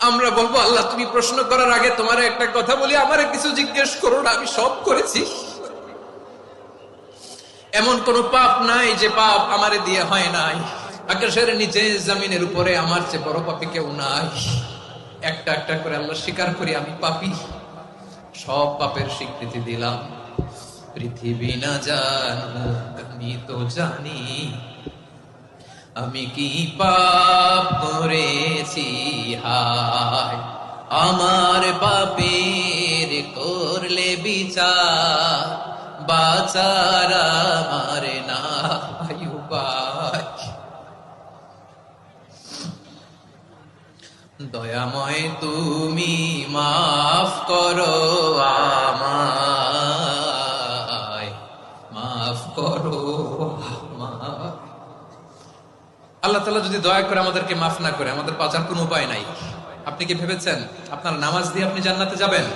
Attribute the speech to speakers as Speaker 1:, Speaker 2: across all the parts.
Speaker 1: আমরা বলবো আল্লাহ তুমি প্রশ্ন করার আগে তোমার একটা কথা বলি, আমারে কিছু জিজ্ঞেস করো না, আমি সব করেছি। এমন কোন পাপ নাই যে পাপ আমারে দিয়ে হয় নাই। আকাশের নিচে জমিনের উপরে আমার চেয়ে বড় পাপী কেউ নাই। একটা একটা করে আল্লাহ স্বীকার করি আমি পাপী, সব পাপের স্বীকৃতি দিলাম। পৃথিবী না জানুক আমি তো জানি, আমি কি পাপ করেছি হায়। আমার পাপের করলে বিচার, বাঁচার আমার নাই উপায়। দয়াময় তুমি মাফ করো আমায়, মাফ করো আমায়। আল্লাহ তাআলা যদি দয়া করে আমাদেরকে মাফ না করে, আমাদের বাঁচার কোনো উপায় নাই। আপনি কি ভেবেছেন আপনার নামাজ দিয়ে আপনি জান্নাতে যাবেন?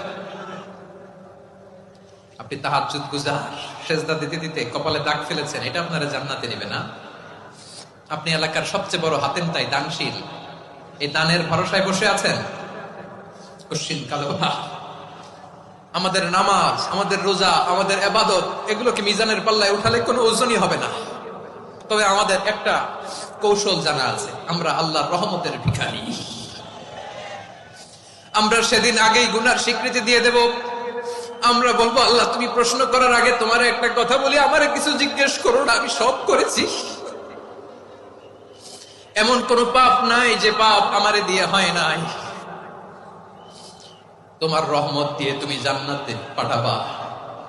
Speaker 1: আপনি তাহাজ্জুদ গুজার, সেজদা দিতে দিতে কপালে দাগ ফেলেছেন, এটা আপনারা জান্নাতে নেবে না। আপনি এলাকার সবচেয়ে বড় হাতেম তাই দানশীল, এই দানের ভরসায় বসে আছেন কশিন কালো না। আমাদের নামাজ, আমাদের রোজা, আমাদের ইবাদত, এগুলোকে মিজানের পাল্লায় উঠালে কোনো ওজনই হবে না। তবে আমাদের একটা কৌশল জানা আছে, আমরা আল্লাহর রহমতের ভিখারি। আমরা সেদিন আগেই গুনার স্বীকৃতি দিয়ে দেব। আমরা বলবো আল্লাহ তুমি প্রশ্ন করার আগে তোমার একটা কথা বলি, আমারে কিছু জিজ্ঞেস করো না, আমি সব করেছি। এমন কোন পাপ নাই যে পাপ আমারে দিয়ে হয় নাই। তোমার রহমত দিয়ে তুমি জান্নাতে পাঠাবা,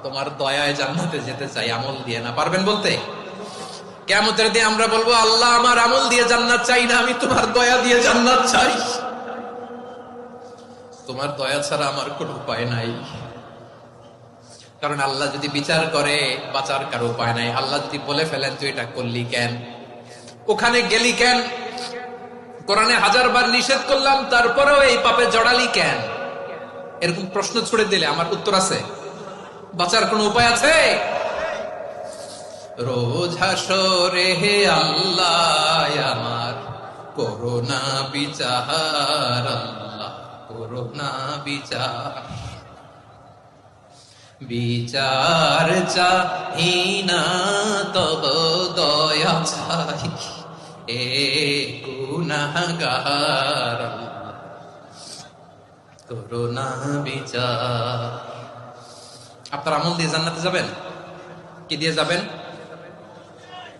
Speaker 1: তোমার দয়ায় জান্নাতে যেতে চাই, আমল দিয়ে না। পারবেন বলতে? কিয়ামতের দিন আমরা বলবো আল্লাহ আমার আমল দিয়ে জান্নাত চাই না, আমি তোমার দয়া দিয়ে জান্নাত চাই। তোমার দয়া ছাড়া আমার কোনো উপায় নাই। কারণ আল্লাহ যদি বিচার করে বাঁচার কারো উপায় নাই। আল্লাহ যদি বলে ফেলেন তুই এটা করলি কেন, ওখানে গেলি কেন, কোরআনে 1000 বার নিষেধ করলাম তারপরেও এই পাপে জড়ালি কেন, এরকম প্রশ্ন ছুড়ে দিলে আমার উত্তর আছে? বাঁচার কোনো উপায় আছে? রোজ হাসরে হে আল্লাহ আমার করোনা বিচার, আল্লাহ করোনা বিচার। বিচার চাহি না তব দয়া চাই, এ গুনাহগার আল্লাহ করোনা বিচার। আপনার আমল দিয়ে জান্নাতে যাবেন? কি দিয়ে যাবেন?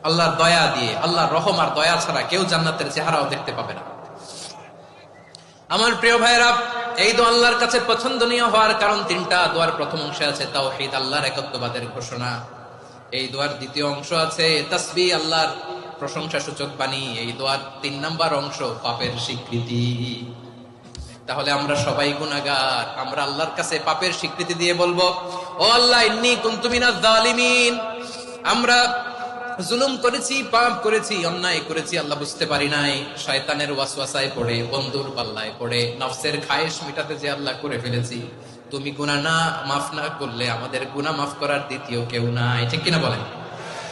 Speaker 1: আল্লাহর দয়া দিয়ে। আল্লাহর রহম আর দয়া ছাড়া কেউ জান্নাতের চেহারাও দেখতে পাবে না। আমার প্রিয় ভাইরা, এই দোয়া আল্লাহর কাছে পছন্দনীয় হওয়ার কারণ তিনটা। দোয়ার প্রথম অংশে আছে তাওহীদ, আল্লাহর একত্ববাদের ঘোষণা। এই দোয়ার দ্বিতীয় অংশ আছে তাসবিহ, আল্লাহর প্রশংসা সূচক বাণী। এই দোয়ার 3 নাম্বার অংশ পাপের স্বীকৃতি। তাহলে আমরা সবাই গুনাহগার। আমরা আল্লাহর কাছে পাপের স্বীকৃতি দিয়ে বলবো, ও আল্লাহ ইন্নী কুনতু মিনাজ জালিমিন, আমরা জুলুম করেছি, পাপ করেছি, অন্যায় করেছি, আল্লাহ বুঝতে পারি নাই, শয়তানের ওয়াসওয়াসায় পড়ে, বন্ধুর পাল্লায় পড়ে, নফসের খায়েশ মিটাতে যে আল্লাহ করে ফেলেছি। তুমি গুনাহ না মাফ না করলে আমাদের গুনাহ মাফ করার দ্বিতীয় কেউ নাই। ঠিক কিনা বলেন?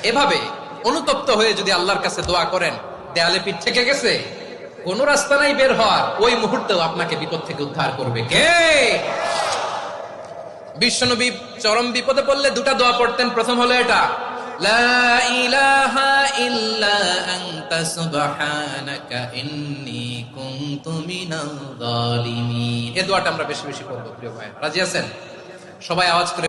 Speaker 1: এভাবে অনুতপ্ত হয়ে যদি আল্লাহর কাছে দোয়া করেন, দেয়ালে পিঠ থেকে গেছে, কোন রাস্তা নাই বের হওয়ার, ওই মুহূর্তেও আপনাকে বিপদ থেকে উদ্ধার করবে কে? বিশ্বনবী চরম বিপদে পড়লে দুটা দোয়া পড়তেন। প্রথম হলো এটা, লা ইলাহা ইল্লা আনতা সুবহানাকা ইন্নী কুনতু মিনাল জালিমিন। এই দোয়াটা আমরা বেশি বেশি পড়ব প্রিয় ভাই। রাজি আছেন? সবাই আওয়াজ করে